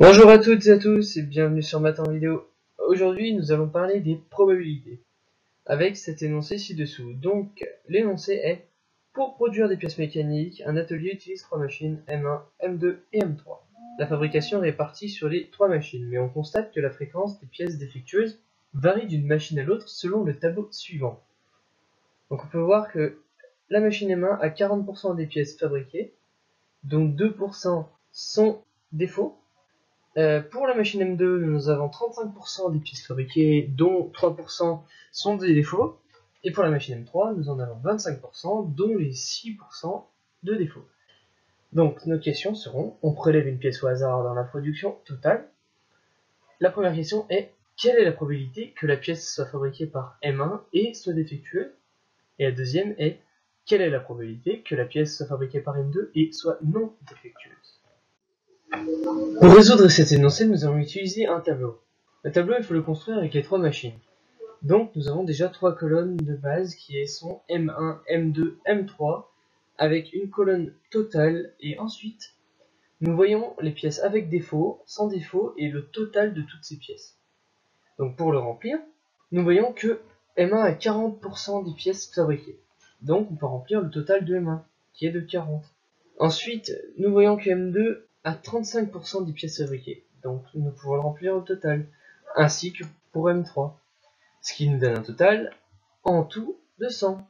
Bonjour à toutes et à tous et bienvenue sur Math en vidéo. Aujourd'hui nous allons parler des probabilités avec cet énoncé ci-dessous. Donc l'énoncé est: pour produire des pièces mécaniques, un atelier utilise 3 machines M1, M2 et M3. La fabrication est répartie sur les 3 machines, mais on constate que la fréquence des pièces défectueuses varie d'une machine à l'autre selon le tableau suivant. Donc on peut voir que la machine M1 a 40% des pièces fabriquées, dont 2% sont défauts. Pour la machine M2, nous avons 35% des pièces fabriquées, dont 3% sont des défauts. Et pour la machine M3, nous en avons 25%, dont les 6% de défauts. Donc nos questions seront: on prélève une pièce au hasard dans la production totale. La première question est: quelle est la probabilité que la pièce soit fabriquée par M1 et soit défectueuse? Et la deuxième est: quelle est la probabilité que la pièce soit fabriquée par M2 et soit non défectueuse? Pour résoudre cet énoncé, nous allons utiliser un tableau. Le tableau, il faut le construire avec les 3 machines. Donc nous avons déjà 3 colonnes de base qui sont M1, M2, M3, avec une colonne totale, et ensuite nous voyons les pièces avec défaut, sans défaut, et le total de toutes ces pièces. Donc pour le remplir, nous voyons que M1 a 40% des pièces fabriquées. Donc on peut remplir le total de M1, qui est de 40. Ensuite, nous voyons que M2 a 35% des pièces fabriquées, donc nous pouvons le remplir au total, ainsi que pour M3, ce qui nous donne un total en tout de 100.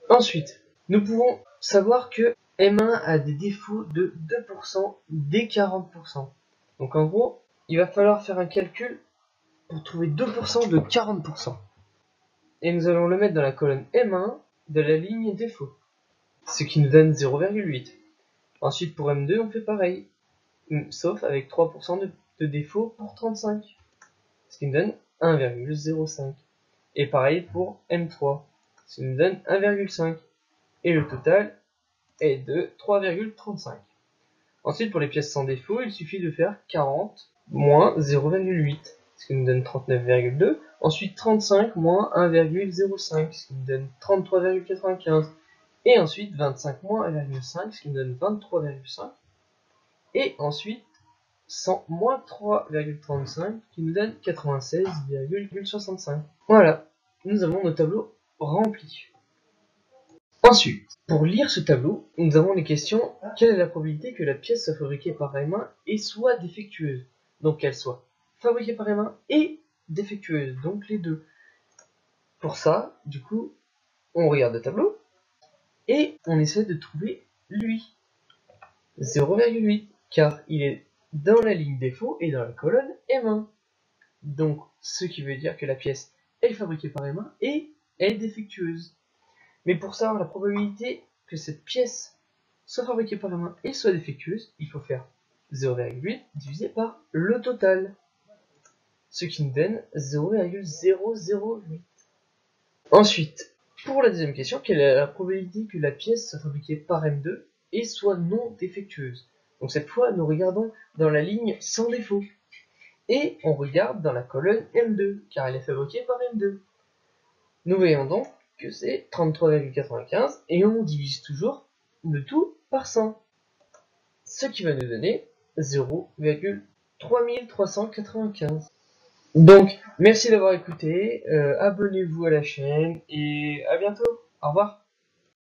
Ensuite, nous pouvons savoir que M1 a des défauts de 2% des 40%. Donc en gros, il va falloir faire un calcul pour trouver 2% de 40%. Et nous allons le mettre dans la colonne M1 de la ligne défaut, ce qui nous donne 0,8. Ensuite, pour M2, on fait pareil, sauf avec 3% de défaut pour 35, ce qui nous donne 1,05. Et pareil pour M3, ce qui nous donne 1,5. Et le total est de 3,35. Ensuite, pour les pièces sans défaut, il suffit de faire 40 moins 0,8, ce qui nous donne 39,2. Ensuite, 35 moins 1,05, ce qui nous donne 33,95. Et ensuite 25 moins 1,5, ce qui nous donne 23,5. Et ensuite 100 moins 3,35, qui nous donne 96,65. Voilà, nous avons nos tableaux remplis. Ensuite, pour lire ce tableau, nous avons les questions: quelle est la probabilité que la pièce soit fabriquée par M1 et soit défectueuse? Donc qu'elle soit fabriquée par M1 et défectueuse, donc les deux. Pour ça, du coup, on regarde le tableau et on essaie de trouver lui, 0,8, car il est dans la ligne défaut et dans la colonne M1. Donc, ce qui veut dire que la pièce est fabriquée par M1 et est défectueuse. Mais pour savoir la probabilité que cette pièce soit fabriquée par M1 et soit défectueuse, il faut faire 0,8 divisé par le total, ce qui nous donne 0,008. Ensuite, pour la deuxième question, quelle est la probabilité que la pièce soit fabriquée par M2 et soit non défectueuse? Donc cette fois, nous regardons dans la ligne sans défaut. Et on regarde dans la colonne M2, car elle est fabriquée par M2. Nous voyons donc que c'est 33,95, et on divise toujours le tout par 100. Ce qui va nous donner 0,3395. Donc, merci d'avoir écouté, abonnez-vous à la chaîne, et à bientôt. Au revoir.